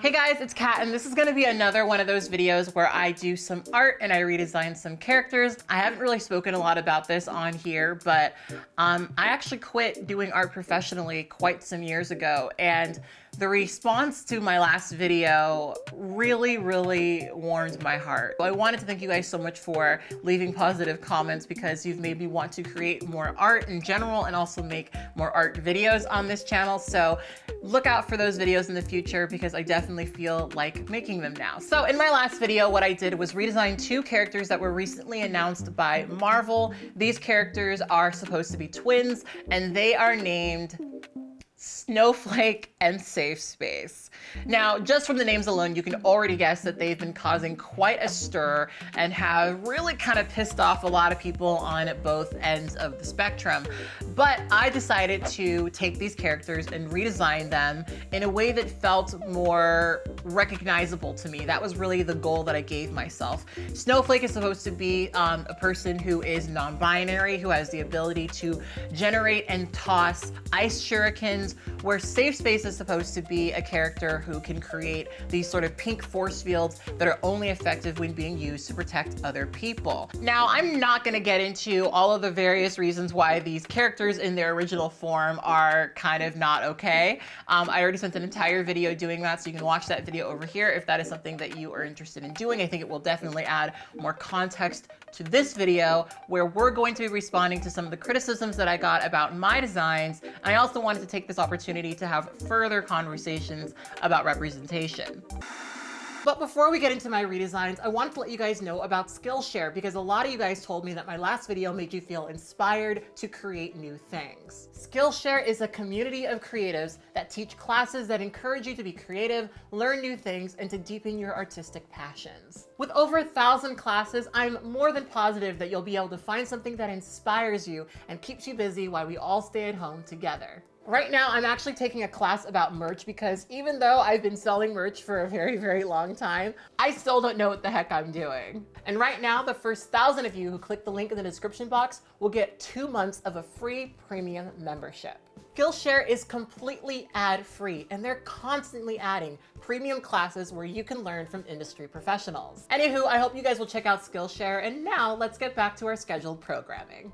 Hey guys, it's Kat, and this is gonna be another one of those videos where I do some art and I redesign some characters. I haven't really spoken a lot about this on here, but I actually quit doing art professionally quite some years ago, and the response to my last video really warmed my heart. I wanted to thank you guys so much for leaving positive comments because you've made me want to create more art in general and also make more art videos on this channel. So look out for those videos in the future because I definitely feel like making them now. So in my last video, what I did was redesign two characters that were recently announced by Marvel. These characters are supposed to be twins and they are named Snowflake and Safespace. Now, just from the names alone, you can already guess that they've been causing quite a stir and have really kind of pissed off a lot of people on both ends of the spectrum. But I decided to take these characters and redesign them in a way that felt more recognizable to me. That was really the goal that I gave myself. Snowflake is supposed to be a person who is non-binary, who has the ability to generate and toss ice shurikens, where Safespace is supposed to be a character who can create these sort of pink force fields that are only effective when being used to protect other people. Now, I'm not gonna get into all of the various reasons why these characters in their original form are kind of not okay. I already spent an entire video doing that, so you can watch that video over here if that is something that you are interested in doing. I think it will definitely add more context to this video where we're going to be responding to some of the criticisms that I got about my designs. And I also wanted to take this opportunity to have further conversations about representation. But before we get into my redesigns, I wanted to let you guys know about Skillshare because a lot of you guys told me that my last video made you feel inspired to create new things. Skillshare is a community of creatives that teach classes that encourage you to be creative, learn new things, and to deepen your artistic passions. With over 1,000 classes, I'm more than positive that you'll be able to find something that inspires you and keeps you busy while we all stay at home together. Right now, I'm actually taking a class about merch because even though I've been selling merch for a very long time, I still don't know what the heck I'm doing. And right now, the first 1,000 of you who click the link in the description box will get 2 months of a free premium membership. Skillshare is completely ad-free and they're constantly adding premium classes where you can learn from industry professionals. Anywho, I hope you guys will check out Skillshare, and now let's get back to our scheduled programming.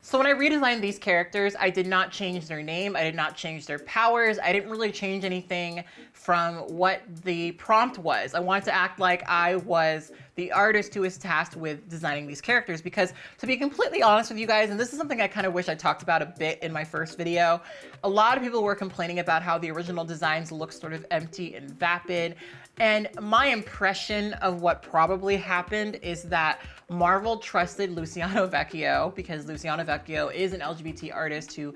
So when I redesigned these characters, I did not change their name. I did not change their powers. I didn't really change anything from what the prompt was. I wanted to act like I was the artist who was tasked with designing these characters because, to be completely honest with you guys, and this is something I kind of wish I talked about a bit in my first video, a lot of people were complaining about how the original designs look sort of empty and vapid. And my impression of what probably happened is that Marvel trusted Luciano Vecchio because Luciano Vecchio is an LGBT artist who,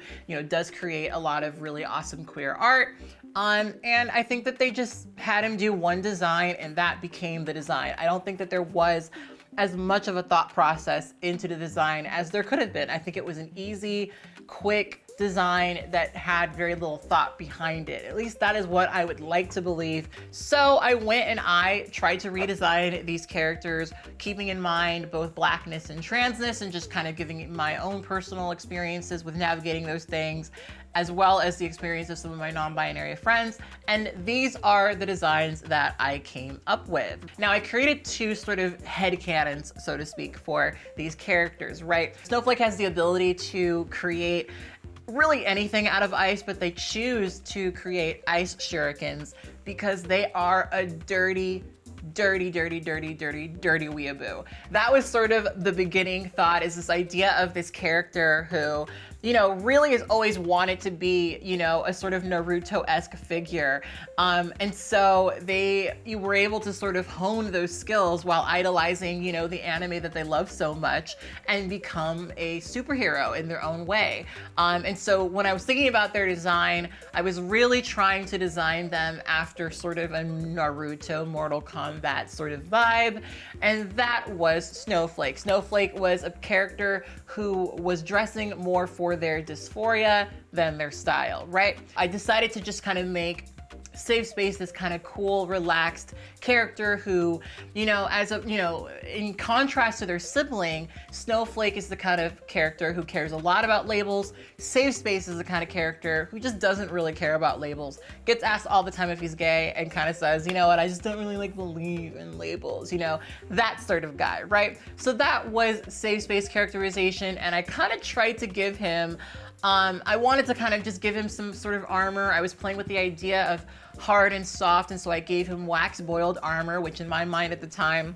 does create a lot of really awesome queer art. And I think that they just had him do one design and that became the design. I don't think that there was as much of a thought process into the design as there could have been. I think it was an easy, quick design that had very little thought behind it. At least that is what I would like to believe. So I went and I tried to redesign these characters, keeping in mind both blackness and transness and just kind of giving my own personal experiences with navigating those things, as well as the experience of some of my non-binary friends. And these are the designs that I came up with. Now I created two sort of headcanons, so to speak, for these characters, right? Snowflake has the ability to create really anything out of ice, but they choose to create ice shurikens because they are a dirty weeaboo. That was sort of the beginning thought, is this idea of this character who, really has always wanted to be, a sort of Naruto-esque figure. And so you were able to sort of hone those skills while idolizing, the anime that they love so much and become a superhero in their own way. And so when I was thinking about their design, I was really trying to design them after sort of a Naruto Mortal Kombat sort of vibe. And that was Snowflake. Snowflake was a character who was dressing more for their dysphoria than their style, right? I decided to just kind of make Safespace, this kind of cool, relaxed character who, you know, in contrast to their sibling, Snowflake is the kind of character who cares a lot about labels. Safespace is the kind of character who just doesn't really care about labels, gets asked all the time if he's gay, and kind of says, you know what, I just don't really like believe in labels, you know, that sort of guy, right? So that was Safespace characterization, and I kind of tried to give him, I wanted to kind of just give him some sort of armor. I was playing with the idea of hard and soft, and so I gave him wax boiled armor, which in my mind at the time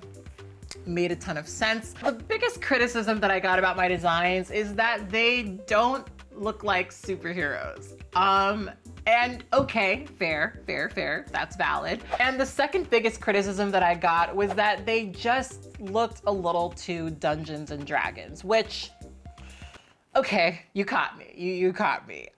made a ton of sense. The biggest criticism that I got about my designs is that they don't look like superheroes. And okay, fair, that's valid. And the second biggest criticism that I got was that they just looked a little too Dungeons and Dragons, which, okay, you caught me. You caught me.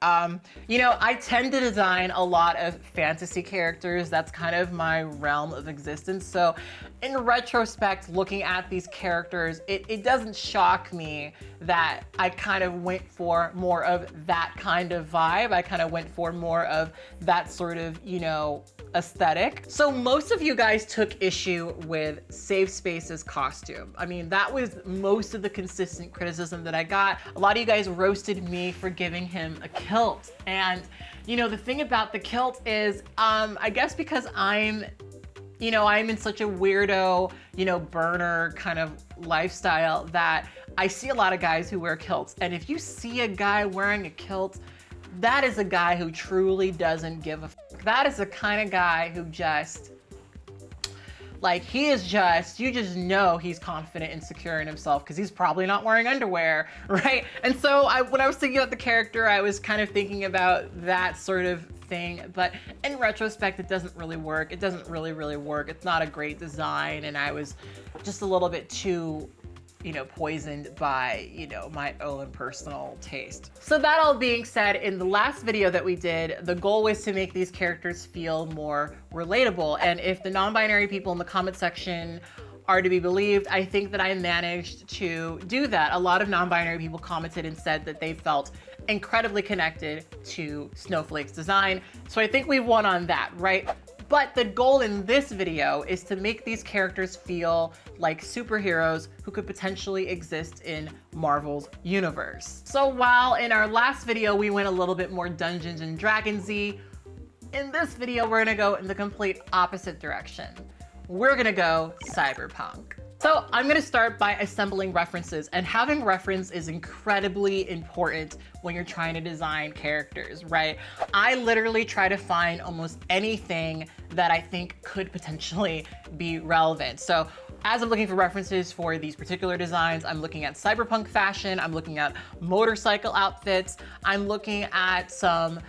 You know, I tend to design a lot of fantasy characters. That's kind of my realm of existence. So in retrospect, looking at these characters, it doesn't shock me that I kind of went for more of that kind of vibe. I kind of went for more of that sort of, you know, aesthetic. So most of you guys took issue with Safespace's costume. I mean, that was most of the consistent criticism that I got. A lot of you guys roasted me for giving him a kilt. And, you know, the thing about the kilt is, I guess because I'm in such a weirdo, you know, burner kind of lifestyle that I see a lot of guys who wear kilts. And if you see a guy wearing a kilt, that is a guy who truly doesn't give a fuck. That is the kind of guy who just, like, you just know he's confident and secure in himself because he's probably not wearing underwear, right? And so when I was thinking about the character, I was kind of thinking about that sort of thing, but in retrospect, it doesn't really work. It doesn't really work. It's not a great design, and I was just a little bit too, you know, poisoned by, you know, my own personal taste. So that all being said, in the last video that we did, the goal was to make these characters feel more relatable. And if the non-binary people in the comment section are to be believed, I think that I managed to do that. A lot of non-binary people commented and said that they felt incredibly connected to Snowflake's design. So I think we've won on that, right? But the goal in this video is to make these characters feel like superheroes who could potentially exist in Marvel's universe. So while in our last video, we went a little bit more Dungeons and Dragons-y, in this video, we're gonna go in the complete opposite direction. We're gonna go cyberpunk. So I'm gonna start by assembling references, and having reference is incredibly important when you're trying to design characters, right? I literally try to find almost anything that I think could potentially be relevant. So as I'm looking for references for these particular designs, I'm looking at cyberpunk fashion, I'm looking at motorcycle outfits, I'm looking at some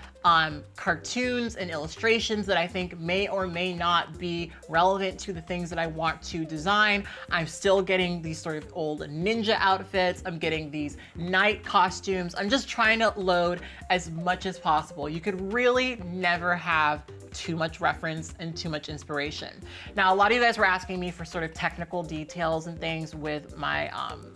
cartoons and illustrations that I think may or may not be relevant to the things that I want to design. I'm still getting these sort of old ninja outfits. I'm getting these knight costumes. I'm just trying to load as much as possible. You could really never have too much reference and too much inspiration. Now, a lot of you guys were asking me for sort of technical details and things with my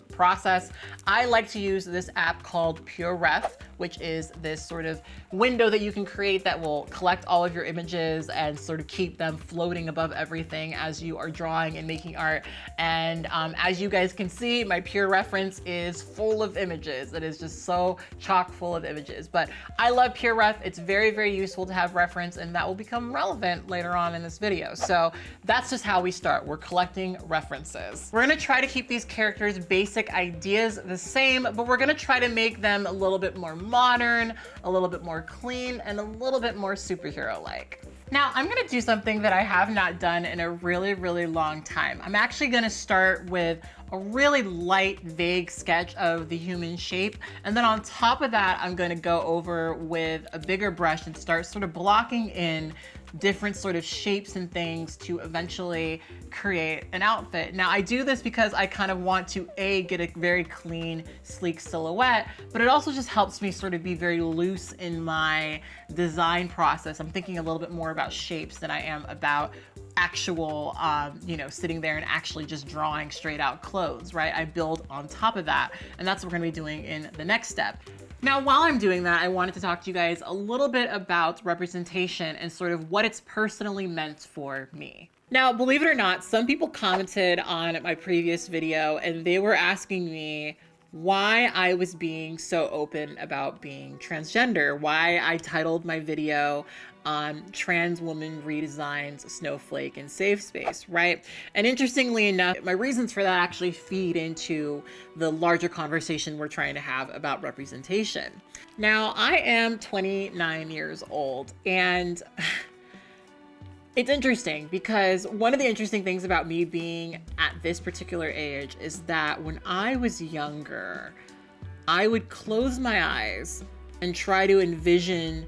process. I like to use this app called PureRef, which is this sort of window that you can create that will collect all of your images and sort of keep them floating above everything as you are drawing and making art. And as you guys can see, my Pure Reference is full of images. It is just so chock full of images. But I love PureRef. It's very useful to have reference, and that will become relevant later on in this video. So that's just how we start. We're collecting references. We're gonna try to keep these characters' basic ideas the same, but we're gonna try to make them a little bit more modern, a little bit more clean, and a little bit more superhero-like. Now, I'm gonna do something that I have not done in a really long time. I'm actually gonna start with a really light, vague sketch of the human shape. And then on top of that, I'm gonna go over with a bigger brush and start sort of blocking in different sort of shapes and things to eventually create an outfit. Now, I do this because I kind of want to get a very clean, sleek silhouette, but it also just helps me sort of be very loose in my design process. I'm thinking a little bit more about shapes than I am about actual, you know, sitting there and actually just drawing straight out clothes, right? I build on top of that, and that's what we're gonna be doing in the next step. Now, while I'm doing that, I wanted to talk to you guys a little bit about representation and sort of what it's personally meant for me. Now, believe it or not, some people commented on my previous video and they were asking me why I was being so open about being transgender, why I titled my video Trans Woman Redesigns Snowflake and Safespace, right? And interestingly enough, my reasons for that actually feed into the larger conversation we're trying to have about representation. Now, I am 29 years old, and it's interesting because one of the interesting things about me being at this particular age is that when I was younger, I would close my eyes and try to envision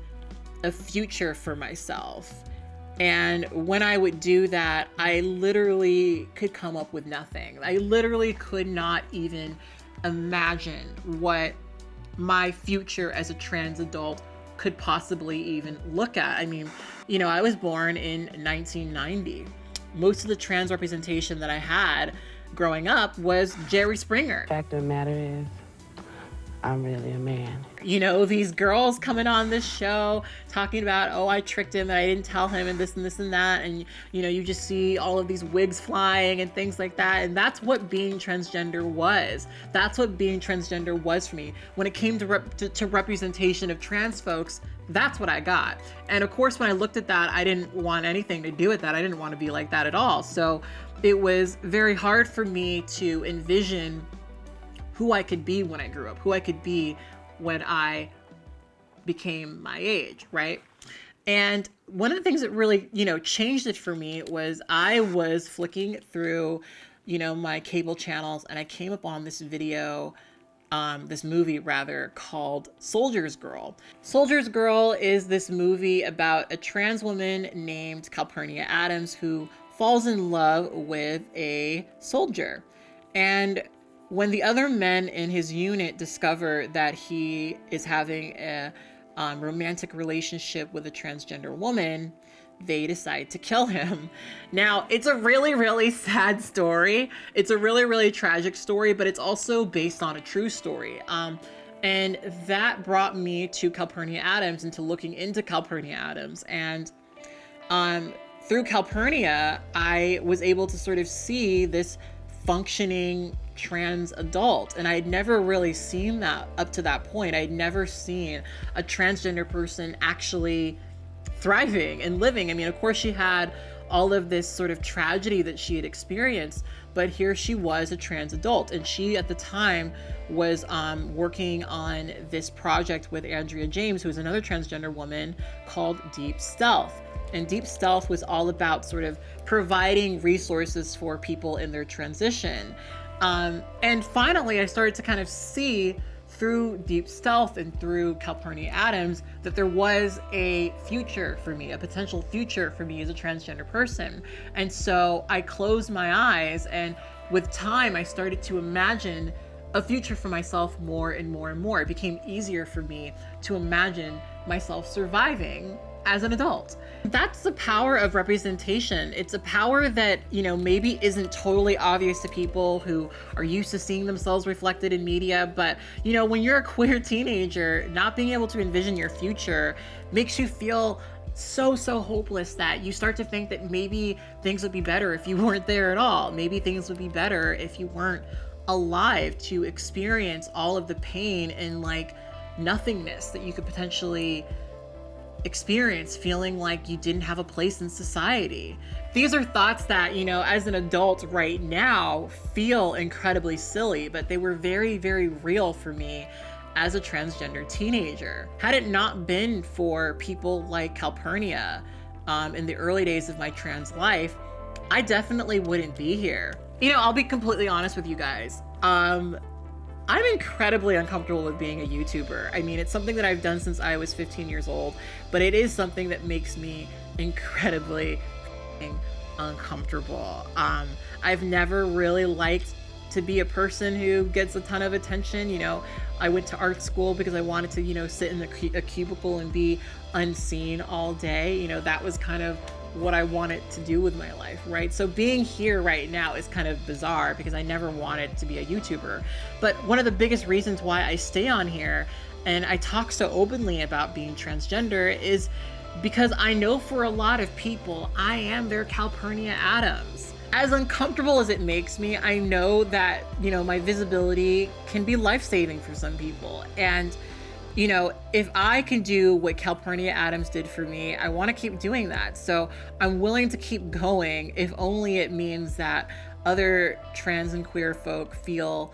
a future for myself. And when I would do that, I literally could come up with nothing. I literally could not even imagine what my future as a trans adult could possibly even look at. I mean, you know, I was born in 1990. Most of the trans representation that I had growing up was Jerry Springer. Fact of the matter is, I'm really a man. You know, these girls coming on this show talking about, oh, I tricked him and I didn't tell him and this and this and that. And, you know, you just see all of these wigs flying and things like that. And that's what being transgender was. That's what being transgender was for me. When it came to representation of trans folks, that's what I got. And of course, when I looked at that, I didn't want anything to do with that. I didn't want to be like that at all. So it was very hard for me to envision who I could be when I grew up, who I could be when I became my age, right? And one of the things that really, you know, changed it for me was I was flicking through, you know, my cable channels and I came upon this video, this movie rather, called Soldier's Girl. Soldier's Girl is this movie about a trans woman named Calpurnia Adams who falls in love with a soldier. And when the other men in his unit discover that he is having a romantic relationship with a transgender woman, they decide to kill him. Now, it's a really, really sad story. It's a really, really tragic story, but it's also based on a true story. And that brought me to Calpurnia Adams and to looking into Calpurnia Adams. And through Calpurnia, I was able to sort of see this functioning trans adult, and I had never really seen that up to that point. I had never seen a transgender person actually thriving and living. I mean, of course, she had all of this sort of tragedy that she had experienced, but here she was a trans adult, and she at the time was working on this project with Andrea James, who is another transgender woman, called Deep Stealth. And Deep Stealth was all about sort of providing resources for people in their transition. And finally, I started to kind of see through Deep Stealth and through Calpurnia Adams that there was a future for me, a potential future for me as a transgender person. And so I closed my eyes, and with time, I started to imagine a future for myself more and more and more. It became easier for me to imagine myself surviving as an adult. That's the power of representation. It's a power that, you know, maybe isn't totally obvious to people who are used to seeing themselves reflected in media, but, you know, when you're a queer teenager, not being able to envision your future makes you feel so hopeless that you start to think that maybe things would be better if you weren't there at all. Maybe things would be better if you weren't alive to experience all of the pain and like nothingness that you could potentially experience, feeling like you didn't have a place in society. These are thoughts that, you know, as an adult right now feel incredibly silly, but they were very, very real for me as a transgender teenager. Had it not been for people like Calpurnia in the early days of my trans life, I definitely wouldn't be here. You know, I'll be completely honest with you guys. I'm incredibly uncomfortable with being a YouTuber. I mean, it's something that I've done since I was 15 years old, but it is something that makes me incredibly uncomfortable. I've never really liked to be a person who gets a ton of attention. You know, I went to art school because I wanted to, you know, sit in a cubicle and be unseen all day. You know, that was kind of what I wanted to do with my life, right? So being here right now is kind of bizarre because I never wanted to be a YouTuber. But one of the biggest reasons why I stay on here and I talk so openly about being transgender is because I know for a lot of people, I am their Calpurnia Adams. As uncomfortable as it makes me, I know that, you know, my visibility can be life-saving for some people. And, you know, if I can do what Calpurnia Adams did for me, I want to keep doing that. So I'm willing to keep going, if only it means that other trans and queer folk feel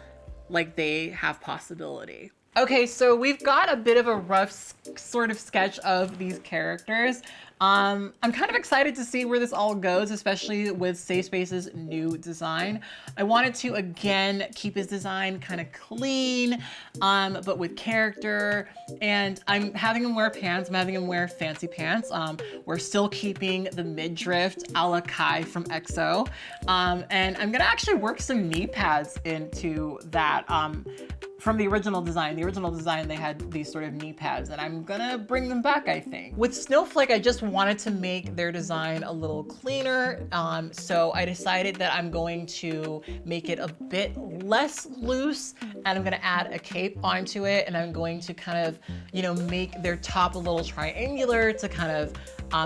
like they have possibility. Okay, so we've got a bit of a rough sort of sketch of these characters. I'm kind of excited to see where this all goes, especially with Safespace's new design. I wanted to, again, keep his design kind of clean, but with character. And I'm having him wear pants. I'm having him wear fancy pants. We're still keeping the midriff a la Kai from EXO. And I'm gonna actually work some knee pads into that. From the original design. The original design, they had these sort of knee pads, and I'm gonna bring them back, I think. With Snowflake, I just wanted to make their design a little cleaner, so I decided that I'm going to make it a bit less loose, and I'm gonna add a cape onto it, and I'm going to kind of, you know, make their top a little triangular to kind of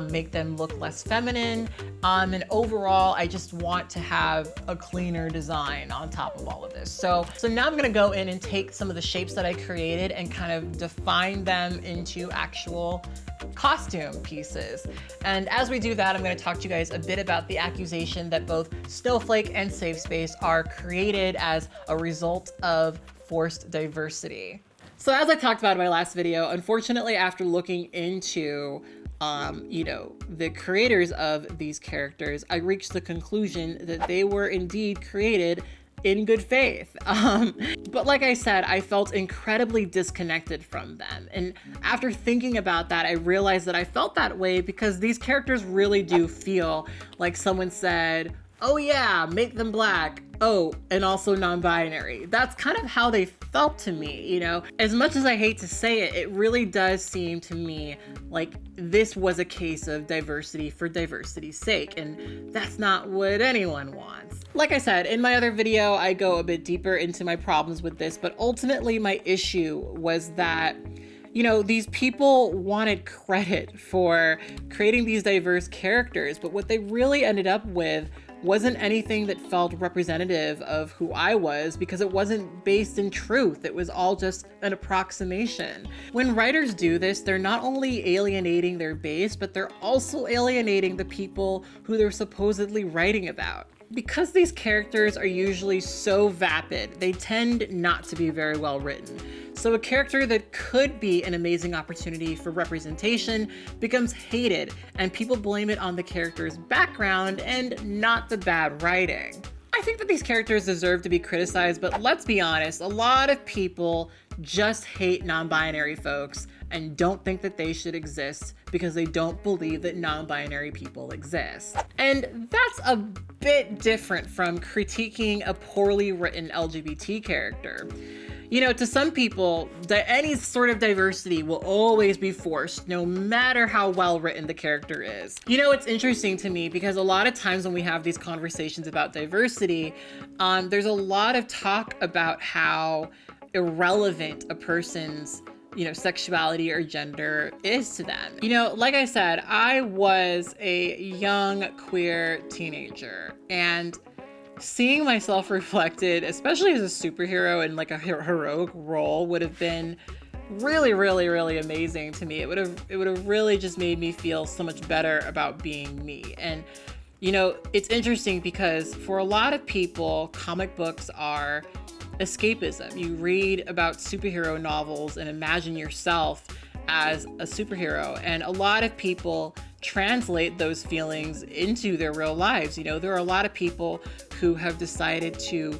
make them look less feminine. And overall, I just want to have a cleaner design on top of all of this. So now I'm gonna go in and take some of the shapes that I created and kind of define them into actual costume pieces. And as we do that, I'm gonna talk to you guys a bit about the accusation that both Snowflake and Safespace are created as a result of forced diversity. So as I talked about in my last video, unfortunately, after looking into you know, the creators of these characters, I reached the conclusion that they were indeed created in good faith. But like I said, I felt incredibly disconnected from them. And after thinking about that, I realized that I felt that way because these characters really do feel like someone said, oh yeah, make them black. Oh, and also non-binary. That's kind of how they felt to me, you know? As much as I hate to say it, it really does seem to me like this was a case of diversity for diversity's sake, and that's not what anyone wants. Like I said, in my other video, I go a bit deeper into my problems with this, but ultimately my issue was that, you know, these people wanted credit for creating these diverse characters, but what they really ended up with wasn't anything that felt representative of who I was because it wasn't based in truth. It was all just an approximation. When writers do this, they're not only alienating their base, but they're also alienating the people who they're supposedly writing about. Because these characters are usually so vapid, they tend not to be very well written. So a character that could be an amazing opportunity for representation becomes hated, and people blame it on the character's background and not the bad writing. I think that these characters deserve to be criticized, but let's be honest, a lot of people just hate non-binary folks and don't think that they should exist because they don't believe that non-binary people exist. And that's a bit different from critiquing a poorly written LGBT character. You know, to some people, any sort of diversity will always be forced, no matter how well written the character is. You know, it's interesting to me because a lot of times when we have these conversations about diversity, there's a lot of talk about how irrelevant a person's, you know, sexuality or gender is to them. You know, like I said, I was a young queer teenager, and seeing myself reflected, especially as a superhero in like a heroic role, would have been really, really, really amazing to me. It would have really just made me feel so much better about being me. And you know, it's interesting because for a lot of people, comic books are escapism. You read about superhero novels and imagine yourself as a superhero, and a lot of people translate those feelings into their real lives. You know, there are a lot of people who have decided to,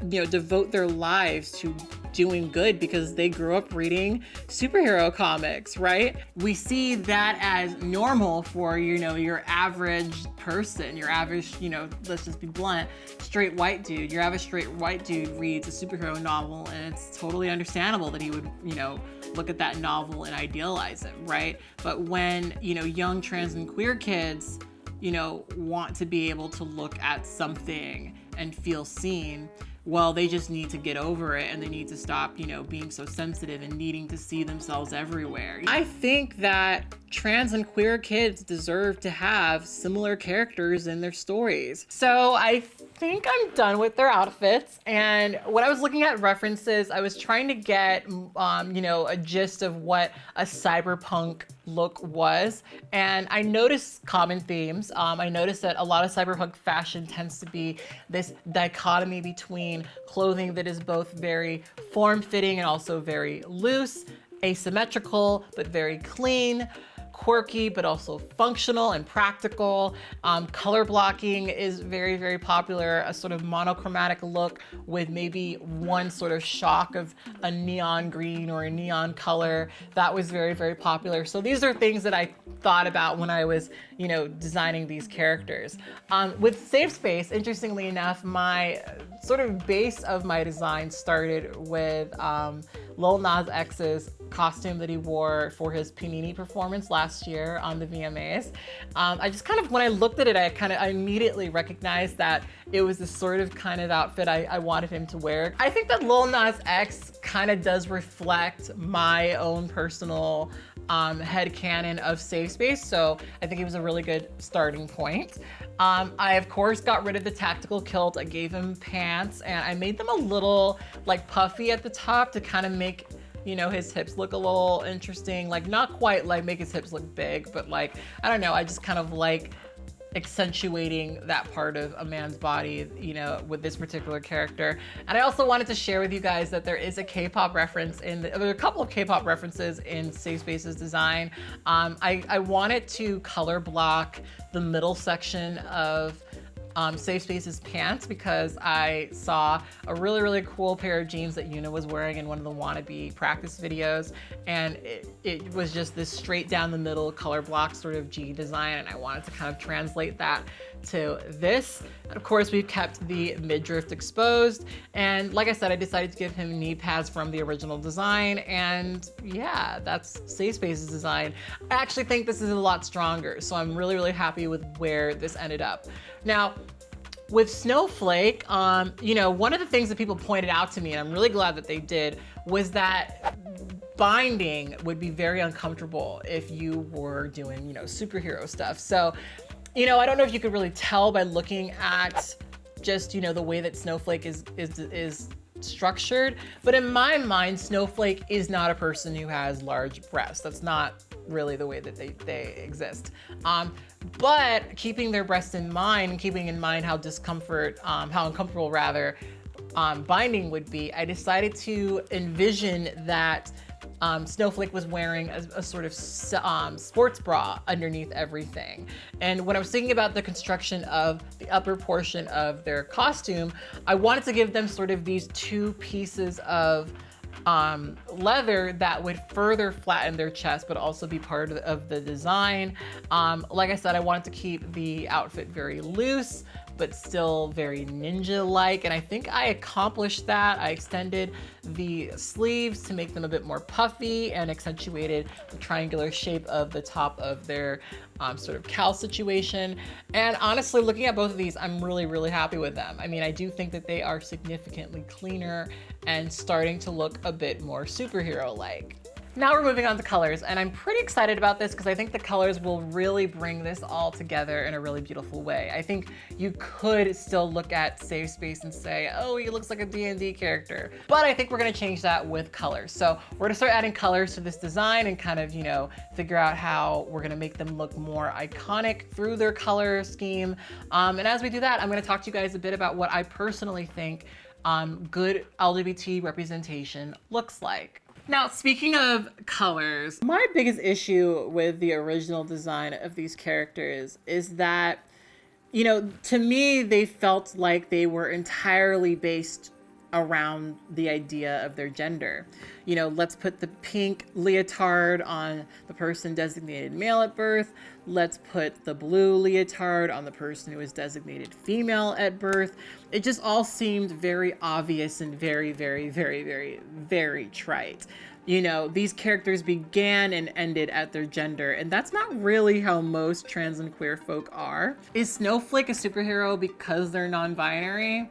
you know, devote their lives to doing good because they grew up reading superhero comics, right? We see that as normal for, you know, your average person, your average, you know, let's just be blunt, straight white dude. Your average straight white dude reads a superhero novel, and it's totally understandable that he would, you know, look at that novel and idealize him, right? But when, you know, young trans and queer kids, you know, want to be able to look at something and feel seen, well, they just need to get over it and they need to stop, you know, being so sensitive and needing to see themselves everywhere. I think that trans and queer kids deserve to have similar characters in their stories. So I think I'm done with their outfits. And when I was looking at references, I was trying to get, you know, a gist of what a cyberpunk look was. And I noticed common themes. I noticed that a lot of cyberpunk fashion tends to be this dichotomy between clothing that is both very form-fitting and also very loose, asymmetrical, but very clean, quirky, but also functional and practical. Color blocking is very, very popular, a sort of monochromatic look with maybe one sort of shock of a neon green or a neon color. That was very, very popular. So these are things that I thought about when I was, you know, designing these characters. With Safespace, interestingly enough, my sort of base of my design started with Lil Nas X's costume that he wore for his Panini performance last year on the VMAs. I just kind of, when I looked at it, I immediately recognized that it was the sort of kind of outfit I wanted him to wear. I think that Lil Nas X kind of does reflect my own personal headcanon of Safespace, so I think it was a really good starting point. I of course got rid of the tactical kilt. I gave him pants and I made them a little like puffy at the top to kind of make, you know, his hips look a little interesting, like not quite like make his hips look big, but like, I don't know, I just kind of like accentuating that part of a man's body, you know, with this particular character. And I also wanted to share with you guys that there is a K-pop reference there are a couple of K-pop references in Safespace's design. I wanted to color block the middle section of Safespace's pants because I saw a really, really cool pair of jeans that Yuna was wearing in one of the wannabe practice videos. And it was just this straight down the middle color block sort of jean design. And I wanted to kind of translate that to this. And of course, we've kept the midriff exposed. And like I said, I decided to give him knee pads from the original design. And yeah, that's Safespace's design. I actually think this is a lot stronger. So I'm really, really happy with where this ended up. Now, with Snowflake, you know, one of the things that people pointed out to me, and I'm really glad that they did, was that binding would be very uncomfortable if you were doing, you know, superhero stuff. So, you know, I don't know if you could really tell by looking at just, you know, the way that Snowflake is structured, but in my mind, Snowflake is not a person who has large breasts. That's not really the way that they exist. But keeping their breasts in mind and keeping in mind how uncomfortable rather, binding would be, I decided to envision that Snowflake was wearing a sort of sports bra underneath everything. And when I was thinking about the construction of the upper portion of their costume, I wanted to give them sort of these two pieces of leather that would further flatten their chest, but also be part of the design. Like I said, I wanted to keep the outfit very loose, but still very ninja-like. And I think I accomplished that. I extended the sleeves to make them a bit more puffy and accentuated the triangular shape of the top of their sort of cowl situation. And honestly, looking at both of these, I'm really, really happy with them. I mean, I do think that they are significantly cleaner and starting to look a bit more superhero-like. Now we're moving on to colors, and I'm pretty excited about this because I think the colors will really bring this all together in a really beautiful way. I think you could still look at Safespace and say, oh, he looks like a D&D character, but I think we're gonna change that with colors. So we're gonna start adding colors to this design and kind of, you know, figure out how we're gonna make them look more iconic through their color scheme. And as we do that, I'm gonna talk to you guys a bit about what I personally think good LGBT representation looks like. Now, speaking of colors, my biggest issue with the original design of these characters is that, you know, to me, they felt like they were entirely based around the idea of their gender. You know, let's put the pink leotard on the person designated male at birth. Let's put the blue leotard on the person who is designated female at birth. It just all seemed very obvious and very, very, very, very, very trite. You know, these characters began and ended at their gender, and that's not really how most trans and queer folk are. Is Snowflake a superhero because they're non-binary?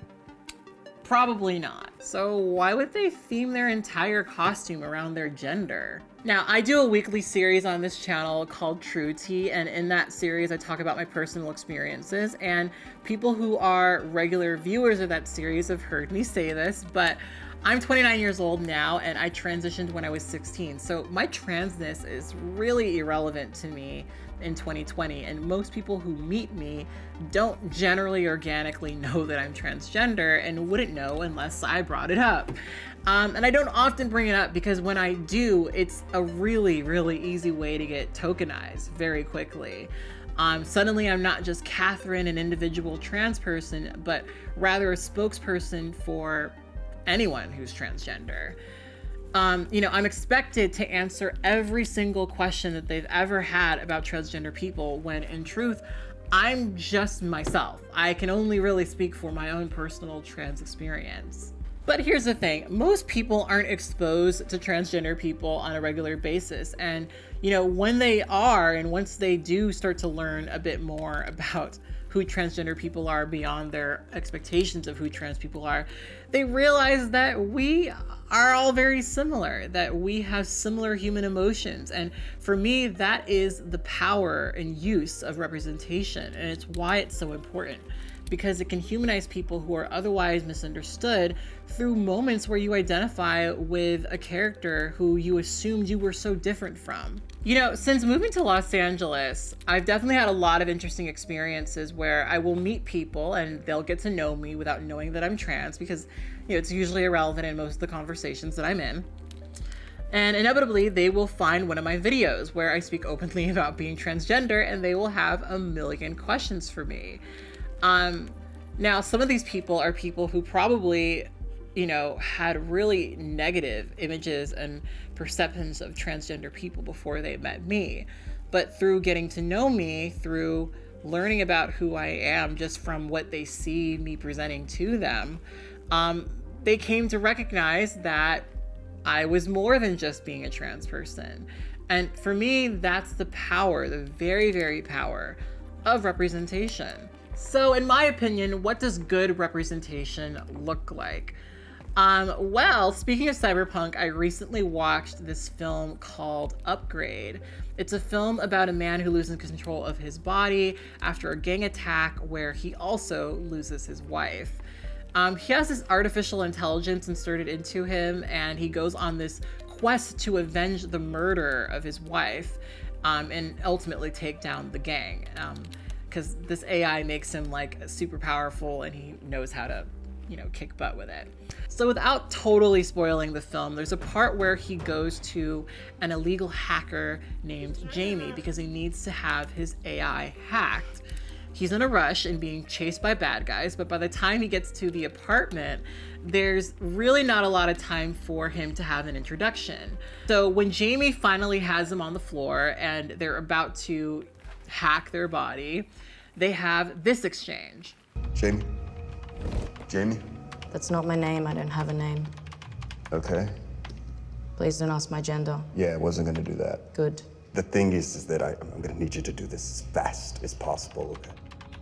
Probably not. So why would they theme their entire costume around their gender? Now, I do a weekly series on this channel called True Tea, and in that series I talk about my personal experiences, and people who are regular viewers of that series have heard me say this, but I'm 29 years old now, and I transitioned when I was 16. So my transness is really irrelevant to me in 2020. And most people who meet me don't generally organically know that I'm transgender and wouldn't know unless I brought it up. And I don't often bring it up because when I do, it's a really, really easy way to get tokenized very quickly. Suddenly I'm not just Kathryn, an individual trans person, but rather a spokesperson for anyone who's transgender. I'm expected to answer every single question that they've ever had about transgender people, when in truth, I'm just myself. I can only really speak for my own personal trans experience. But here's the thing, most people aren't exposed to transgender people on a regular basis. And, when they are, and once they do start to learn a bit more about who transgender people are beyond their expectations of who trans people are, they realize that we are all very similar, that we have similar human emotions. And for me, that is the power and use of representation. And it's why it's so important, because it can humanize people who are otherwise misunderstood through moments where you identify with a character who you assumed you were so different from. Since moving to Los Angeles, I've definitely had a lot of interesting experiences where I will meet people and they'll get to know me without knowing that I'm trans, because it's usually irrelevant in most of the conversations that I'm in. And inevitably, they will find one of my videos where I speak openly about being transgender, and they will have a million questions for me. Now, some of these people are people who probably, had really negative images and perceptions of transgender people before they met me. But through getting to know me, through learning about who I am just from what they see me presenting to them, they came to recognize that I was more than just being a trans person. And for me, that's the power, the very, very power of representation. So in my opinion, what does good representation look like? Well, speaking of cyberpunk, I recently watched this film called Upgrade. It's a film about a man who loses control of his body after a gang attack where he also loses his wife. He has this artificial intelligence inserted into him, and he goes on this quest to avenge the murder of his wife, and ultimately take down the gang. Because this AI makes him super powerful, and he knows how to, kick butt with it. So without totally spoiling the film, there's a part where he goes to an illegal hacker named Jamie because he needs to have his AI hacked. He's in a rush and being chased by bad guys, but by the time he gets to the apartment, there's really not a lot of time for him to have an introduction. So when Jamie finally has him on the floor and they're about to hack their body, they have this exchange. Jamie? Jamie? That's not my name. I don't have a name. Okay. Please don't ask my gender. Yeah, I wasn't gonna do that. Good. The thing is that I'm gonna need you to do this as fast as possible, okay?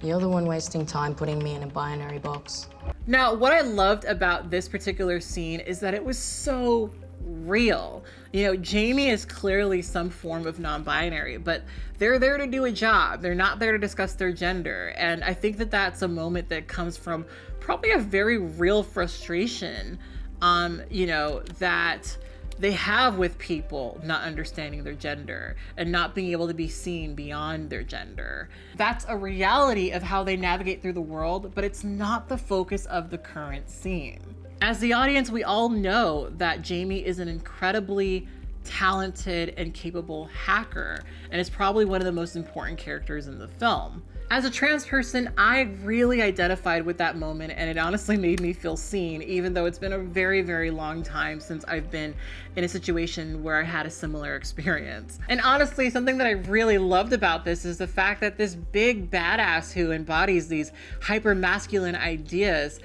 You're the one wasting time putting me in a binary box. Now, what I loved about this particular scene is that it was so real. Jamie is clearly some form of non-binary, but they're there to do a job. They're not there to discuss their gender. And I think that that's a moment that comes from probably a very real frustration, that they have with people not understanding their gender and not being able to be seen beyond their gender. That's a reality of how they navigate through the world, but it's not the focus of the current scene. As the audience, we all know that Jamie is an incredibly talented and capable hacker, and is probably one of the most important characters in the film. As a trans person, I really identified with that moment, and it honestly made me feel seen, even though it's been a very, very long time since I've been in a situation where I had a similar experience. And honestly, something that I really loved about this is the fact that this big badass who embodies these hyper masculine ideas,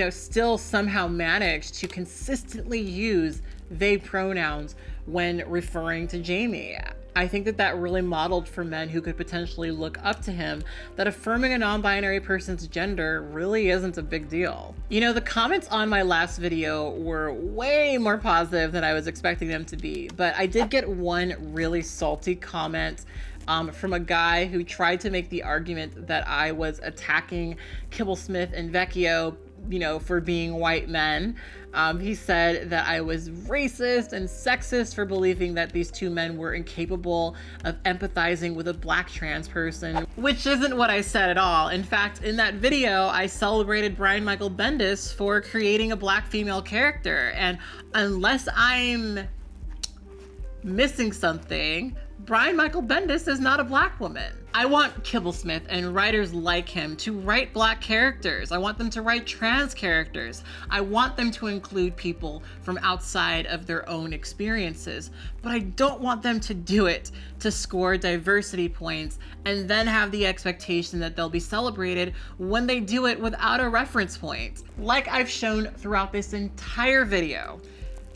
still somehow managed to consistently use they pronouns when referring to Jamie. I think that that really modeled for men who could potentially look up to him that affirming a non-binary person's gender really isn't a big deal. You know, the comments on my last video were way more positive than I was expecting them to be, but I did get one really salty comment from a guy who tried to make the argument that I was attacking Kibblesmith and Vecchio, you know, for being white men. He said that I was racist and sexist for believing that these two men were incapable of empathizing with a black trans person, which isn't what I said at all. In fact, in that video, I celebrated Brian Michael Bendis for creating a black female character. And unless I'm missing something, Brian Michael Bendis is not a black woman. I want Kibblesmith and writers like him to write black characters. I want them to write trans characters. I want them to include people from outside of their own experiences, but I don't want them to do it to score diversity points and then have the expectation that they'll be celebrated when they do it without a reference point. Like I've shown throughout this entire video,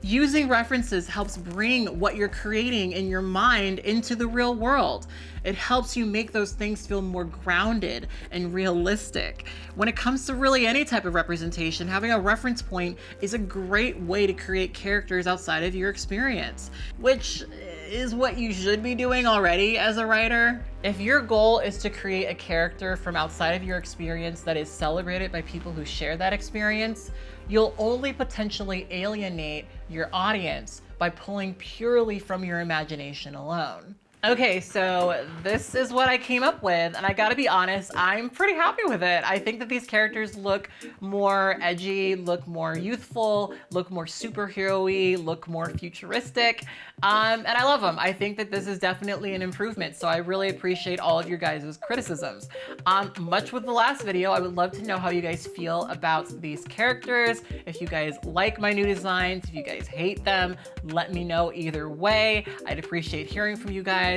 using references helps bring what you're creating in your mind into the real world. It helps you make those things feel more grounded and realistic. When it comes to really any type of representation, having a reference point is a great way to create characters outside of your experience, which is what you should be doing already as a writer. If your goal is to create a character from outside of your experience that is celebrated by people who share that experience, you'll only potentially alienate your audience by pulling purely from your imagination alone. Okay, so this is what I came up with, and I gotta be honest, I'm pretty happy with it. I think that these characters look more edgy, look more youthful, look more superhero-y, look more futuristic, and I love them. I think that this is definitely an improvement, so I really appreciate all of your guys' criticisms. Much with the last video, I would love to know how you guys feel about these characters. If you guys like my new designs, if you guys hate them, let me know either way. I'd appreciate hearing from you guys.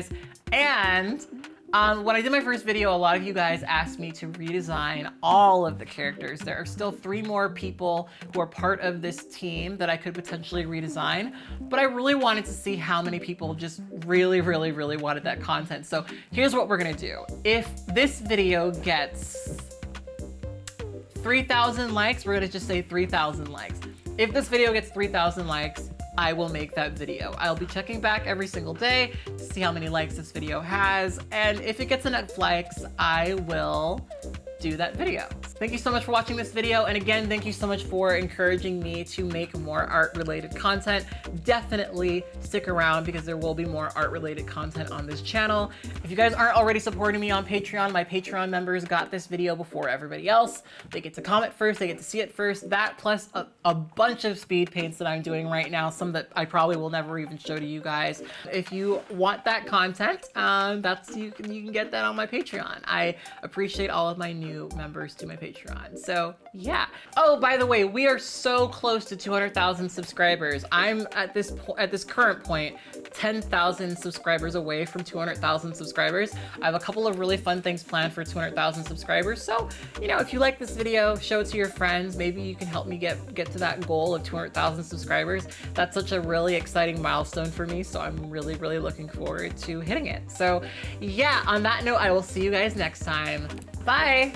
And when I did my first video, a lot of you guys asked me to redesign all of the characters. There are still 3 more people who are part of this team that I could potentially redesign, but I really wanted to see how many people just really wanted that content. So here's what we're gonna do. If this video gets 3,000 likes, we're gonna just say 3,000 likes. If this video gets 3,000 likes, I will make that video. I'll be checking back every single day to see how many likes this video has. And if it gets enough likes, I will do that video. Thank you so much for watching this video. And again, thank you so much for encouraging me to make more art related content. Definitely stick around because there will be more art related content on this channel. If you guys aren't already supporting me on Patreon, my Patreon members got this video before everybody else. They get to comment first, they get to see it first. That plus a bunch of speed paints that I'm doing right now, some that I probably will never even show to you guys. If you want that content, you can get that on my Patreon. I appreciate all of my new members to my Patreon. So yeah. Oh, by the way, we are so close to 200,000 subscribers. I'm at this current point 10,000 subscribers away from 200,000 subscribers. I have a couple of really fun things planned for 200,000 subscribers. So, you know, if you like this video, show it to your friends. Maybe you can help me get to that goal of 200,000 subscribers. That's such a really exciting milestone for me. So I'm really looking forward to hitting it. So yeah, on that note, I will see you guys next time. Bye.